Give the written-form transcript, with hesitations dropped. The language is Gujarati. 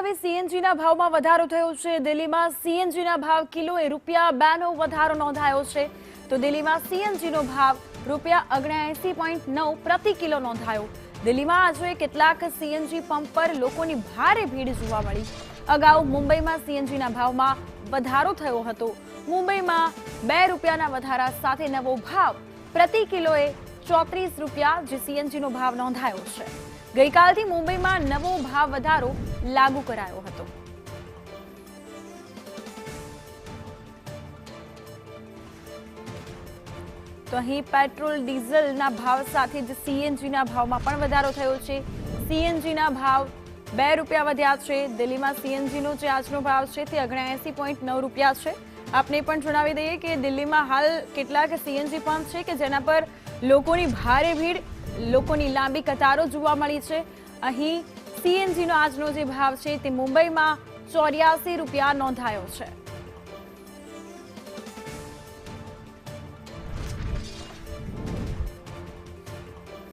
હવે સીએનજીના ભાવમાં વધારો થયો છે। દિલ્હીમાં સીએનજીના ભાવ કિલોએ ₹2નો વધારો નોંધાયો છે। તો દિલ્હીમાં સીએનજીનો ભાવ ₹79.9 પ્રતિ કિલો નોંધાયો। દિલ્હીમાં આજે કેટલાક સીએનજી પંપ પર લોકોની ભારે ભીડ જોવા મળી। અગાઉ મુંબઈમાં સીએનજીના ભાવમાં વધારો થયો હતો। મુંબઈમાં ₹2ના વધારા સાથે નવો ભાવ પ્રતિ કિલોએ ₹34 જે સીએનજીનો ભાવ નોંધાયો છે। ગઈકાલથી મુંબઈમાં નવો ભાવ વધારો લાગુ કરાયો હતો। તો અહીં પેટ્રોલ ડીઝલના ભાવ સાથે જ સીએનજીના ભાવમાં પણ વધારો થયો છે। સીએનજીના ભાવ ₹2 વધ્યા છે। દિલ્હીમાં સીએનજીનો જે આજનો ભાવ છે તે ₹79.9 છે। આપને પણ જણાવી દઈએ કે દિલ્હીમાં હાલ કેટલાક સીએનજી પંપ છે કે જેના પર લોકોની ભારે ભીડ, લોકોની લાંબી કતારો જોવા મળી છે। અહીં સીએનજીનો આજનો જે ભાવ છે તે મુંબઈમાં ₹84 નોંધાયો છે।